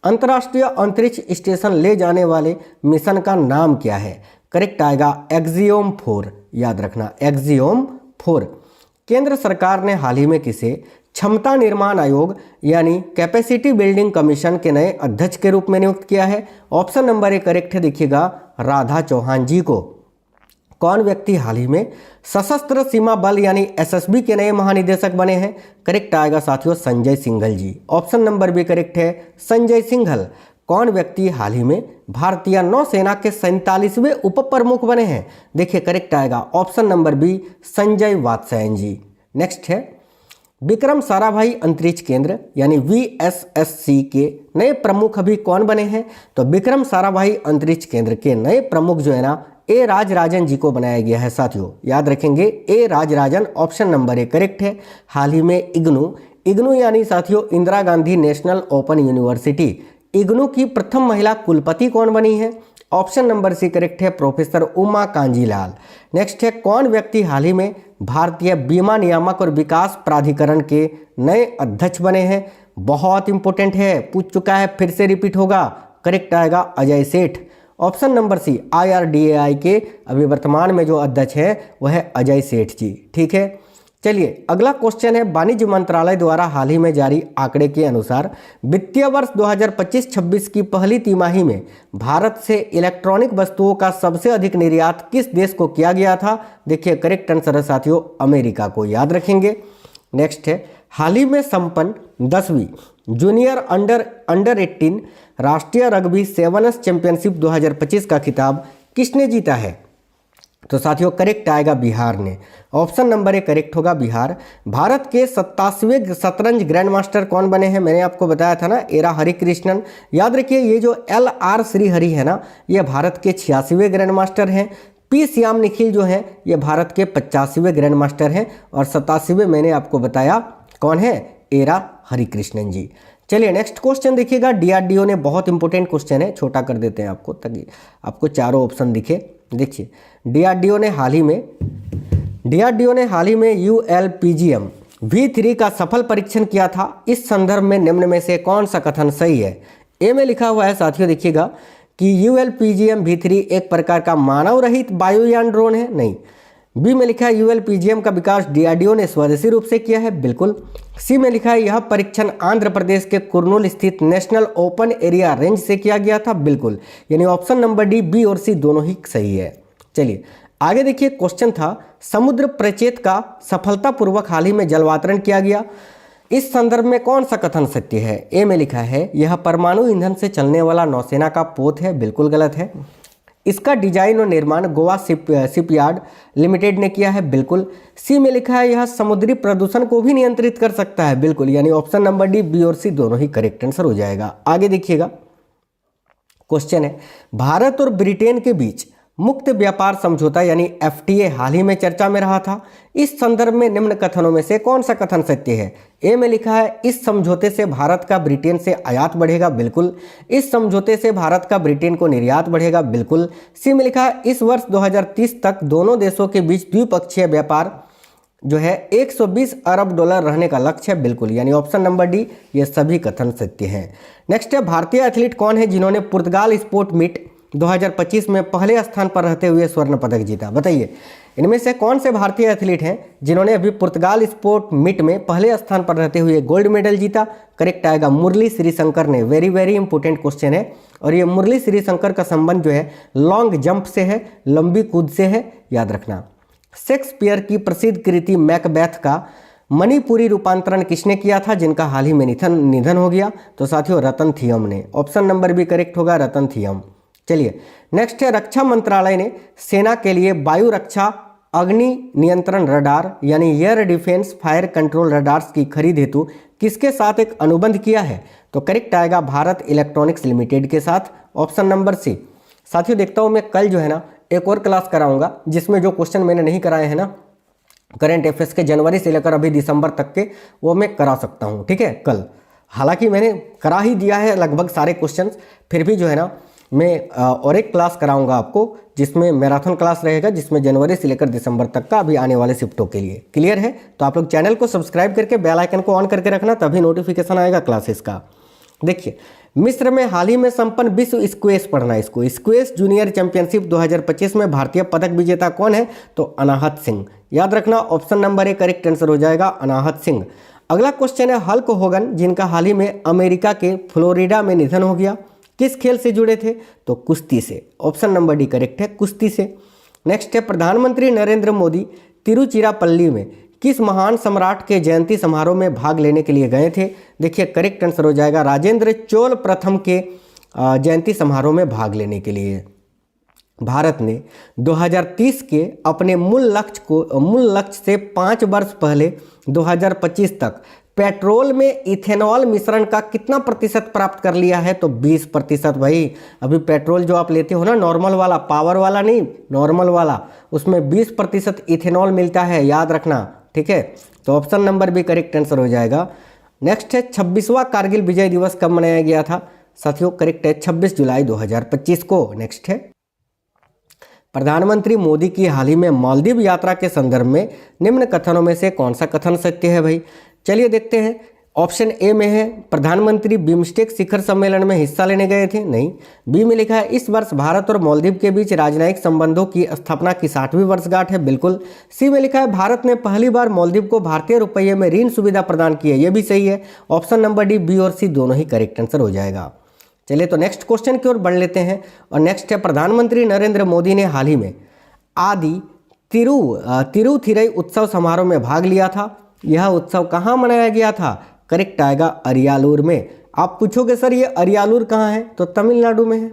अंतर्राष्ट्रीय अंतरिक्ष स्टेशन ले जाने वाले मिशन का नाम क्या है? करेक्ट आएगा एक्सियोम 4। याद रखना एक्सियोम 4। केंद्र सरकार ने हाल ही में किसे क्षमता निर्माण आयोग यानी कैपेसिटी बिल्डिंग कमीशन के नए अध्यक्ष के रूप में नियुक्त किया है? ऑप्शन नंबर ए करेक्ट है, देखिएगा राधा चौहान जी को। कौन व्यक्ति हाल ही में सशस्त्र सीमा बल यानी SSB के नए महानिदेशक बने हैं? करेक्ट आएगा साथियों संजय सिंघल जी। ऑप्शन नंबर बी करेक्ट है, संजय सिंघल। कौन व्यक्ति हाल ही में भारतीय नौसेना के 47वें उप प्रमुख बने हैं? देखिए करेक्ट आएगा option number B Sanjay Vatsyayan ji. Next है, विक्रम साराभाई अंतरिक्ष केंद्र यानी VSSC के नए प्रमुख अभी कौन बने हैं? तो विक्रम साराभाई अंतरिक्ष केंद्र के नए प्रमुख जो है ना A राजराजन जी को बनाया गया है साथियों। याद रखेंगे A Rajarajan. Option number A correct है। हाल ही में इग्नू यानी साथियों Indira Gandhi national open university, IGNOU की प्रथम महिला कुलपति कौन बनी है? ऑप्शन नंबर सी करेक्ट है, प्रोफेसर उमा कांजीलाल। नेक्स्ट है, कौन व्यक्ति हाल ही में भारतीय बीमा नियामक और विकास प्राधिकरण के नए अध्यक्ष बने हैं? बहुत इंपॉर्टेंट है, पूछ चुका है, फिर से रिपीट होगा। करेक्ट आएगा अजय सेठ। ऑप्शन नंबर सी IRDAI के अभी वर्तमान में जो अध्यक्ष है वह है अजय सेठ जी। ठीक है, चलिए अगला क्वेश्चन है, वाणिज्य मंत्रालय द्वारा हाल ही में जारी आंकड़े के अनुसार वित्तीय वर्ष 2025-26 की पहली तिमाही में भारत से इलेक्ट्रॉनिक वस्तुओं का सबसे अधिक निर्यात किस देश को किया गया था? देखिए करेक्ट आंसर है साथियों अमेरिका को। याद रखेंगे। नेक्स्ट है, हाल ही में संपन्न 10वीं जूनियर अंडर 18 राष्ट्रीय रग्बी सेवन्स चैंपियनशिप 2025 का खिताब किसने जीता है? तो साथियों करेक्ट आएगा बिहार ने। ऑप्शन नंबर ए करेक्ट होगा बिहार। भारत के 87वें शतरंज ग्रैंड मास्टर कौन बने हैं? मैंने आपको बताया था ना, एरा हरिकृष्णन। याद रखिए ये जो LR श्रीहरि है ना, ये भारत के 86वें ग्रैंड मास्टर हैं। P श्याम निखिल जो हैं ये भारत के 85वें ग्रैंड मास्टर हैं और 87वें मैंने आपको बताया कौन है? एरा हरिकृष्णन जी। चलिए नेक्स्ट क्वेश्चन देखिएगा। DRDO ने, बहुत इंपॉर्टेंट क्वेश्चन है, छोटा कर देते हैं आपको ताकि आपको चारों ऑप्शन दिखे। देखिए DRDO ने हाल ही में ULPGM V3 का सफल परीक्षण किया था। इस संदर्भ में निम्न में से कौन सा कथन सही है? ए में लिखा हुआ है साथियों, देखिएगा कि ULPGM V3 एक प्रकार का मानव रहित वायुयान ड्रोन है, नहीं। बी में लिखा है ULPGM का विकास DRDO ने स्वदेशी रूप से किया है, बिल्कुल। सी में लिखा है यह परीक्षण आंध्र प्रदेश के कुर्नूल स्थित नेशनल ओपन एरिया रेंज से किया गया था, बिल्कुल। यानी ऑप्शन नंबर डी, बी और सी दोनों ही सही है। चलिए आगे देखिए, क्वेश्चन था समुद्र प्रचेत का सफलतापूर्वक हाल ही में जलवातरण किया गया। इस संदर्भ में कौन सा कथन सत्य है? ए में लिखा है यह परमाणु ईंधन से चलने वाला नौसेना का पोत है, बिल्कुल गलत है। इसका डिजाइन और निर्माण गोवा शिपयार्ड लिमिटेड ने किया है, बिल्कुल। सी में लिखा है यह समुद्री प्रदूषण को भी नियंत्रित कर सकता है, बिल्कुल। यानी ऑप्शन नंबर डी, बी और सी दोनों ही करेक्ट आंसर हो जाएगा। आगे देखिएगा, क्वेश्चन है भारत और ब्रिटेन के बीच मुक्त व्यापार समझौता यानी FTA हाल ही में चर्चा में रहा था। इस संदर्भ में निम्न कथनों में से कौन सा कथन सत्य है? ए में लिखा है इस समझौते से भारत का ब्रिटेन से आयात बढ़ेगा, बिल्कुल। इस समझौते से भारत का ब्रिटेन को निर्यात बढ़ेगा, बिल्कुल। सी में लिखा है इस वर्ष 2030 तक दोनों देशों के बीच द्विपक्षीय व्यापार जो है $120 अरब रहने का लक्ष्य है, बिल्कुल। यानी ऑप्शन नंबर डी, ये सभी कथन सत्य हैं। नेक्स्ट है, भारतीय एथलीट कौन है जिन्होंने पुर्तगाल स्पोर्ट मीट 2025 में पहले स्थान पर रहते हुए स्वर्ण पदक जीता? बताइए। इनमें से कौन से भारतीय एथलीट हैं जिन्होंने अभी पुर्तगाल स्पोर्ट मीट में पहले स्थान पर रहते हुए गोल्ड मेडल जीता? करेक्ट आएगा मुरली श्रीशंकर ने। वेरी वेरी इंपॉर्टेंट क्वेश्चन है। और ये मुरली श्रीशंकर का संबंध जो है लॉन्ग जंप से है, लंबी कूद से है, याद रखना। शेक्सपियर की प्रसिद्ध कृति मैकबेथ का मणिपुरी रूपांतरण किसने किया था, जिनका हाल ही में निधन हो गया? तो साथियों रतन थियम ने। ऑप्शन नंबर भी करेक्ट होगा, रतन थियम। चलिए नेक्स्ट है, रक्षा मंत्रालय ने सेना के लिए वायु रक्षा अग्नि नियंत्रण रडार यानी air defence fire control radars की खरीद हेतु किसके साथ एक अनुबंध किया है? तो करेक्ट आएगा भारत इलेक्ट्रॉनिक्स लिमिटेड के साथ। Option number C. साथियों देखता हूँ मैं कल जो है ना एक और क्लास कराऊंगा जिसमें जो क्वेश्चन मैंने नहीं कराए हैं ना करंट अफेयर्स के जनवरी से लेकर अभी दिसंबर तक के, वो मैं करा सकता हूँ, ठीक है, कल। हालांकि मैंने करा ही दिया है लगभग सारे क्वेश्चंस, फिर भी जो है ना मैं और एक क्लास कराऊंगा आपको जिसमें मैराथन क्लास रहेगा, जिसमें जनवरी से लेकर दिसंबर तक का अभी आने वाले शिफ्टों के लिए। क्लियर है? तो आप लोग चैनल को सब्सक्राइब करके बेल आइकन को ऑन करके रखना, तभी नोटिफिकेशन आएगा क्लासेस का। देखिए मिस्र में हाल ही में संपन्न विश्व स्क्वैश, पढ़ना इसको, स्क्वैश जूनियर चैंपियनशिप 2025 में भारतीय पदक विजेता कौन है? तो अनाहत सिंह। याद रखना option number A correct answer हो जाएगा, अनाहत सिंह। अगला क्वेश्चन है, हल्क होगन जिनका हाल ही में अमेरिका के फ्लोरिडा में निधन हो गया, किस खेल से जुड़े थे? तो कुश्ती से। ऑप्शन नंबर डी करेक्ट है, कुश्ती से। नेक्स्ट है, प्रधानमंत्री नरेंद्र मोदी तिरुचिरापल्ली में किस महान सम्राट के जयंती समारोह में भाग लेने के लिए गए थे? देखिए करेक्ट आंसर हो जाएगा राजेंद्र चोल प्रथम के जयंती समारोह में भाग लेने के लिए। भारत ने 2030 के अपने मूल लक्ष्य से 5 वर्ष पहले 2025 तक पेट्रोल में इथेनॉल मिश्रण का कितना प्रतिशत प्राप्त कर लिया है? तो 20%। भाई अभी पेट्रोल जो आप लेते हो ना नॉर्मल वाला, पावर वाला नहीं, नॉर्मल वाला, उसमें 20% इथेनॉल मिलता है, याद रखना, ठीक है। तो ऑप्शन नंबर भी करेक्ट आंसर हो जाएगा। नेक्स्ट है, 26वां कारगिल विजय दिवस कब मनाया गया था? साथियों करेक्ट है 26 जुलाई 2025 को। नेक्स्ट है, प्रधानमंत्री मोदी की हाल ही में मालदीव यात्रा के संदर्भ में निम्न कथनों में से कौन सा कथन सत्य है? भाई चलिए देखते हैं। ऑप्शन ए में है प्रधानमंत्री बिम्स्टेक शिखर सम्मेलन में हिस्सा लेने गए थे, नहीं। बी में लिखा है इस वर्ष भारत और मालदीव के बीच राजनयिक संबंधों की स्थापना की 60वीं वर्षगांठ है, बिल्कुल। सी में लिखा है भारत ने पहली बार मालदीव को भारतीय रुपये में ऋण सुविधा प्रदान की है, यह भी सही है। ऑप्शन नंबर डी, बी और सी दोनों ही करेक्ट आंसर हो जाएगा। चलिए तो नेक्स्ट क्वेश्चन की ओर बढ़ लेते हैं। और नेक्स्ट है, प्रधानमंत्री नरेंद्र मोदी ने हाल ही में आदि तिरुथिरई उत्सव समारोह में भाग लिया था। यह उत्सव कहाँ मनाया गया था? करेक्ट आएगा अरियालूर में। आप पूछोगे सर ये अरियालूर कहाँ है? तो तमिलनाडु में है,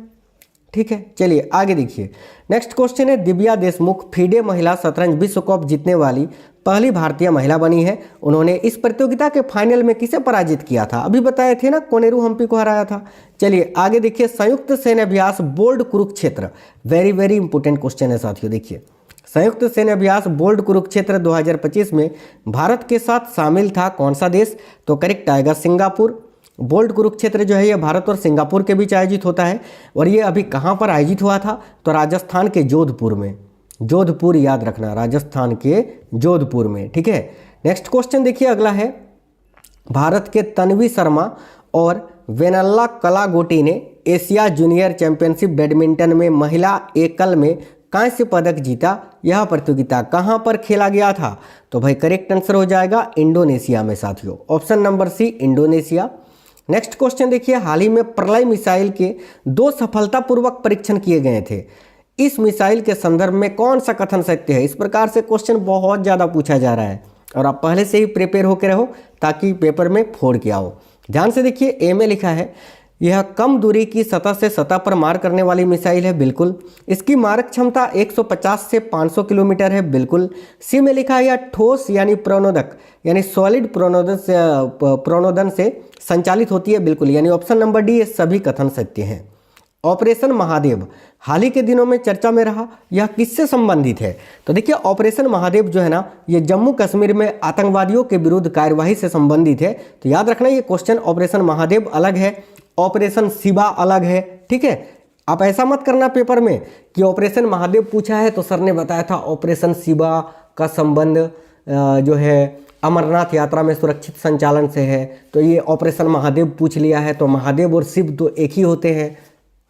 ठीक है। चलिए आगे देखिए। नेक्स्ट क्वेश्चन है, दिव्या देशमुख फीडे महिला शतरंज विश्व कप जीतने वाली पहली भारतीय महिला बनी है। उन्होंने इस प्रतियोगिता के फाइनल में किसे पराजित किया था? अभी बताए थे ना, कोनेरू हम्पी को हराया था। चलिए आगे देखिए, संयुक्त सैन्य अभ्यास bold Kurukshetra, very very important question है साथियों। देखिए संयुक्त सैन्य अभ्यास बोल्ड कुरुक्षेत्र 2025 में भारत के साथ शामिल था कौन सा देश? तो करेक्ट आएगा सिंगापुर। बोल्ड कुरुक्षेत्र जो है ये भारत और सिंगापुर के बीच आयोजित होता है। और ये अभी कहाँ पर आयोजित हुआ था? तो राजस्थान के जोधपुर में। जोधपुर याद रखना, राजस्थान के जोधपुर में, ठीक है। नेक्स्ट क्वेश्चन देखिए अगला है, भारत के तन्वी शर्मा और वेनल्ला कलागोटी ने एशिया जूनियर चैंपियनशिप बैडमिंटन में महिला एकल में कांस्य पदक जीता। यह प्रतियोगिता कहां पर खेला गया था? तो भाई करेक्ट आंसर हो जाएगा इंडोनेशिया में साथियों। Option number C, Indonesia. Next question देखिए, हाल ही में प्रलय मिसाइल के 2 सफलतापूर्वक परीक्षण किए गए थे। इस मिसाइल के संदर्भ में कौन सा कथन सत्य है? इस प्रकार से क्वेश्चन बहुत ज़्यादा पूछा जा रहा है और आप पहले से ही प्रिपेयर होकर रहो ताकि पेपर में फोड़ के आओ। ध्यान से देखिए, ए में लिखा है यह कम दूरी की सतह से सतह पर मार करने वाली मिसाइल है, बिल्कुल। इसकी मारक क्षमता 150 से 500 किलोमीटर है, बिल्कुल। सी में लिखा है यह ठोस यानी प्रणोदक यानी सॉलिड प्रणोदन से संचालित होती है, बिल्कुल। यानी ऑप्शन नंबर डी, ये सभी कथन सत्य हैं। ऑपरेशन महादेव हाल ही के दिनों में चर्चा में रहा, यह किससे संबंधित है? तो देखिए ऑपरेशन महादेव जो है ना, ये जम्मू कश्मीर में आतंकवादियों के विरुद्ध कार्यवाही से संबंधित है। तो याद रखना ये क्वेश्चन ऑपरेशन महादेव अलग है, ऑपरेशन शिवा अलग है, ठीक है। आप ऐसा मत करना पेपर में कि ऑपरेशन महादेव पूछा है तो सर ने बताया था ऑपरेशन शिवा का संबंध जो है अमरनाथ यात्रा में सुरक्षित संचालन से है, तो ये ऑपरेशन महादेव पूछ लिया है, तो महादेव और शिव तो एक ही होते हैं।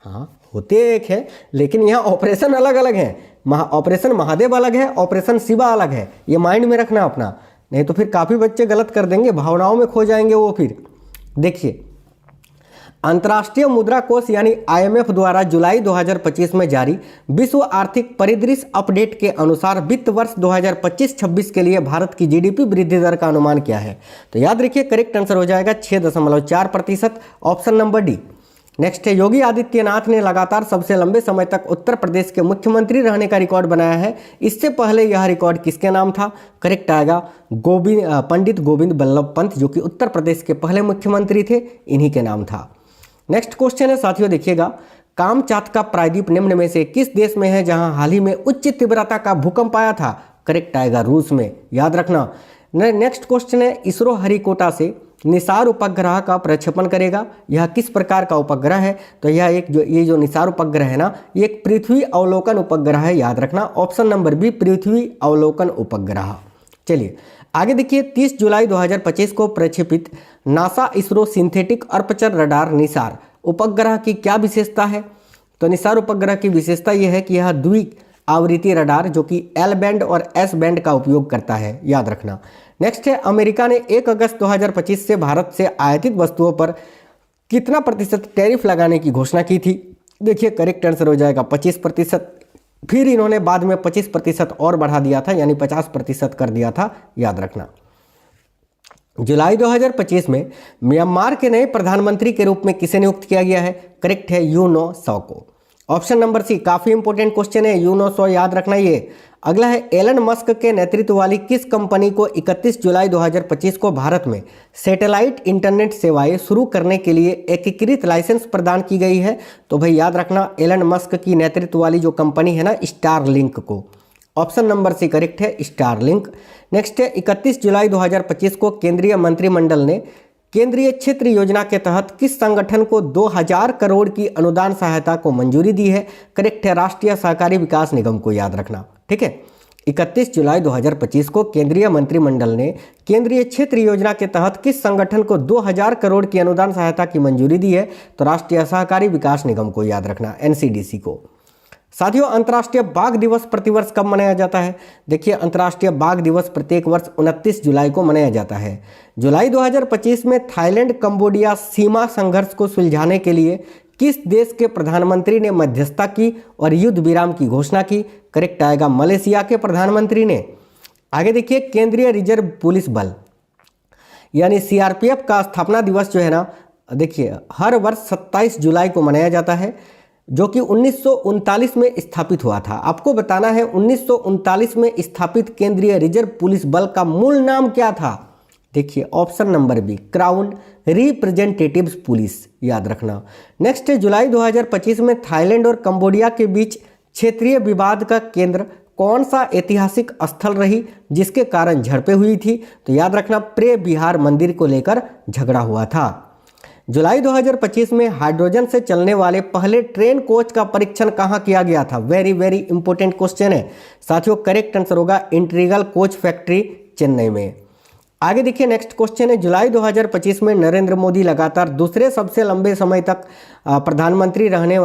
हाँ होते एक है, लेकिन यहाँ ऑपरेशन अलग अलग है। ऑपरेशन महादेव अलग है, ऑपरेशन शिवा अलग है, ये माइंड में रखना अपना, नहीं तो फिर काफ़ी बच्चे गलत कर देंगे, भावनाओं में खो जाएंगे वो। फिर देखिए, अंतर्राष्ट्रीय मुद्रा कोष यानी IMF द्वारा जुलाई 2025 में जारी विश्व आर्थिक परिदृश्य अपडेट के अनुसार वित्त वर्ष 2025-26 के लिए भारत की GDP वृद्धि दर का अनुमान क्या है? तो याद रखिए, करेक्ट आंसर हो जाएगा 6.4%, ऑप्शन नंबर डी। नेक्स्ट है, योगी आदित्यनाथ ने लगातार सबसे लंबे समय तक उत्तर प्रदेश के मुख्यमंत्री रहने का रिकॉर्ड बनाया है। इससे पहले यह रिकॉर्ड किसके नाम था? करेक्ट आएगा पंडित गोविंद बल्लभ पंत, जो कि उत्तर प्रदेश के पहले मुख्यमंत्री थे, इन्हीं के नाम था। नेक्स्ट क्वेश्चन है साथियों, देखिएगा, कामचात का प्रायद्वीप निम्न में से किस देश में है जहां हाल ही में उच्च तीव्रता का भूकंप आया था? करेक्ट आएगा रूस में, याद रखना। नेक्स्ट क्वेश्चन है, इसरो हरिकोटा से निसार उपग्रह का प्रक्षेपण करेगा। यह किस प्रकार का उपग्रह है? तो यह ये जो निसार उपग्रह है ना, ये एक पृथ्वी अवलोकन उपग्रह है, याद रखना, ऑप्शन नंबर बी, पृथ्वी अवलोकन उपग्रह। चलिए आगे देखिए, 30 जुलाई 2025 को प्रक्षेपित NASA ISRO synthetic aperture radar NISAR उपग्रह की क्या विशेषता है? तो निसार उपग्रह की विशेषता यह है कि यह द्वि आवृत्ति रडार जो कि L बैंड और S बैंड का उपयोग करता है, याद रखना। नेक्स्ट है, अमेरिका ने 1 अगस्त 2025 से भारत से आयातित वस्तुओं पर कितना प्रतिशत टैरिफ लगाने की घोषणा की थी? देखिए, करेक्ट आंसर हो जाएगा 25%। फिर इन्होंने बाद में 25% और बढ़ा दिया था, यानी 50% कर दिया था, याद रखना। जुलाई 2025 में म्यांमार के नए प्रधानमंत्री के रूप में किसे नियुक्त किया गया है? करेक्ट है यू नो सॉ को, ऑप्शन नंबर सी। काफी इंपॉर्टेंट क्वेश्चन है, यू नो सॉ याद रखना ये। अगला है, एलन मस्क के नेतृत्व वाली किस कंपनी को 31 जुलाई 2025 को भारत में सैटेलाइट इंटरनेट सेवाएं शुरू करने के लिए एकीकृत लाइसेंस प्रदान की गई है? तो भाई याद रखना, एलन मस्क की नेतृत्व वाली जो कंपनी है ना, स्टारलिंक को, ऑप्शन नंबर सी करेक्ट है, स्टारलिंक। नेक्स्ट है, 31 जुलाई 2025 को केंद्रीय मंत्रिमंडल ने केंद्रीय क्षेत्र योजना के तहत किस संगठन को 2000 करोड़ की अनुदान सहायता को मंजूरी दी है? करेक्ट है, राष्ट्रीय सहकारी विकास निगम को, याद रखना, ठीक है। 31 जुलाई 2025 को केंद्रीय मंत्रिमंडल ने केंद्रीय क्षेत्र योजना के तहत किस संगठन को 2000 करोड़ की अनुदान सहायता की मंजूरी दी है? तो राष्ट्रीय सहकारी विकास निगम को, याद रखना, NCDC को। साथियों, अंतर्राष्ट्रीय बाघ दिवस प्रतिवर्ष कब मनाया जाता है? देखिए, अंतर्राष्ट्रीय बाघ दिवस प्रत्येक वर्ष 29 जुलाई को मनाया जाता है। जुलाई 2025 में थाईलैंड कंबोडिया सीमा संघर्ष को सुलझाने के लिए किस देश के प्रधानमंत्री ने मध्यस्थता की और युद्ध विराम की घोषणा की? करेक्ट आएगा, मलेशिया के प्रधानमंत्री ने। आगे देखिए, केंद्रीय रिजर्व पुलिस बल यानी CRPF का स्थापना दिवस जो है ना, देखिए हर वर्ष 27 जुलाई को मनाया जाता है, जो कि 1939 में स्थापित हुआ था। आपको बताना है 1939 में स्थापित केंद्रीय रिजर्व पुलिस बल का मूल नाम क्या था? देखिए, option number B, crown representatives police, याद रखना। नेक्स्ट है, जुलाई 2025 में थाईलैंड और कंबोडिया के बीच क्षेत्रीय विवाद का केंद्र कौन सा ऐतिहासिक स्थल रही जिसके कारण झड़पें हुई थी? तो याद रखना, प्रे बिहार मंदिर को लेकर झगड़ा हुआ था। जुलाई 2025 में हाइड्रोजन से चलने वाले पहले ट्रेन कोच का परीक्षण कहाँ किया गया था? वेरी वेरी इंपॉर्टेंट क्वेश्चन है साथियों। करेक्ट आंसर होगा इंटीग्रल कोच फैक्ट्री, चेन्नई में। आगे देखिए, नेक्स्ट क्वेश्चन है, जुलाई 2025 में नरेंद्र मोदी लगातार दूसरे सबसे लंबे समय तक प्रधानमंत्री रहने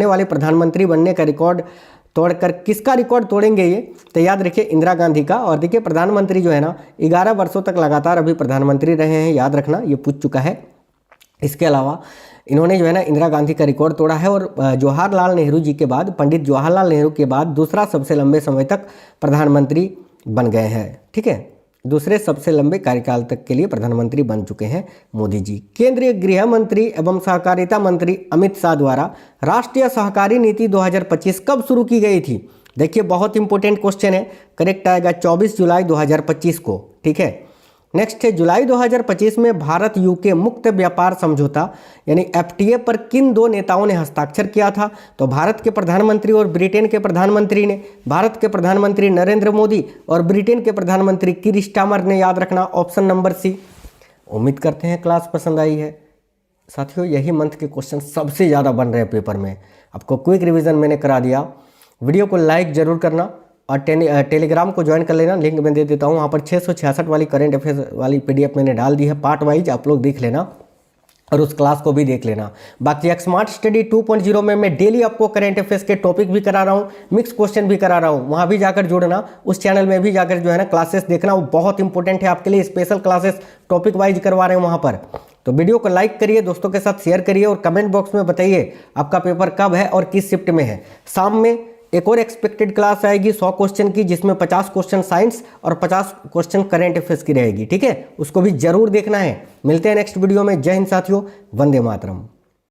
वाले प्रधानमंत्री बनने का रिकॉर्ड तोड़कर किसका रिकॉर्ड तोड़ेंगे ये? तो याद रखिए, इंदिरा गांधी का। और देखिए, प्रधानमंत्री जो है ना, 11 वर्षों तक लगातार अभी प्रधानमंत्री रहे हैं, याद रखना, ये पूछ चुका है। इसके अलावा इन्होंने जो है ना इंदिरा गांधी का रिकॉर्ड तोड़ा है और जवाहरलाल नेहरू जी के बाद, पंडित जवाहरलाल नेहरू के बाद दूसरा सबसे लंबे समय तक प्रधानमंत्री बन गए हैं, ठीक है। दूसरे सबसे लंबे कार्यकाल तक के लिए प्रधानमंत्री बन चुके हैं मोदी जी। केंद्रीय गृह मंत्री एवं सहकारिता मंत्री अमित शाह द्वारा राष्ट्रीय सहकारी नीति 2025 कब शुरू की गई थी? देखिए, बहुत इंपॉर्टेंट क्वेश्चन है, करेक्ट आएगा 24 जुलाई 2025 को, ठीक है। नेक्स्ट है, जुलाई 2025 में भारत UK मुक्त व्यापार समझौता यानी FTA पर किन दो नेताओं ने हस्ताक्षर किया था? तो भारत के प्रधानमंत्री और ब्रिटेन के प्रधानमंत्री ने। भारत के प्रधानमंत्री नरेंद्र मोदी और ब्रिटेन के प्रधानमंत्री कीर स्टारमर ने, याद रखना, ऑप्शन नंबर सी। उम्मीद करते हैं क्लास पसंद आई है साथियों। यही मंथ के क्वेश्चन सबसे ज़्यादा बन रहे हैं पेपर में। आपको क्विक रिविजन मैंने करा दिया। वीडियो को लाइक जरूर करना और टेलीग्राम को ज्वाइन कर लेना, लिंक मैं दे देता हूँ। वहाँ पर 666 वाली करंट अफेयर्स वाली PDF मैंने डाल दी है, पार्ट वाइज आप लोग देख लेना। और उस क्लास को भी देख लेना। बाकी स्मार्ट स्टडी 2.0 में मैं डेली आपको करंट अफेयर्स के टॉपिक भी करा रहा हूँ, मिक्स क्वेश्चन भी करा रहा हूँ, वहाँ भी जाकर जुड़ना, उस चैनल में भी जाकर जो है ना क्लासेस देखना, वो बहुत इंपॉर्टेंट है आपके लिए। स्पेशल क्लासेस टॉपिक वाइज करवा रहे हैं वहाँ पर। तो वीडियो को लाइक करिए, दोस्तों के साथ शेयर करिए और कमेंट बॉक्स में बताइए आपका पेपर कब है और किस शिफ्ट में है। शाम में एक और एक्सपेक्टेड क्लास आएगी 100 क्वेश्चन की, जिसमें 50 क्वेश्चन साइंस और 50 क्वेश्चन करंट अफेयर्स की रहेगी, ठीक है। उसको भी जरूर देखना है। मिलते हैं नेक्स्ट वीडियो में। जय हिंद साथियों, वंदे मातरम।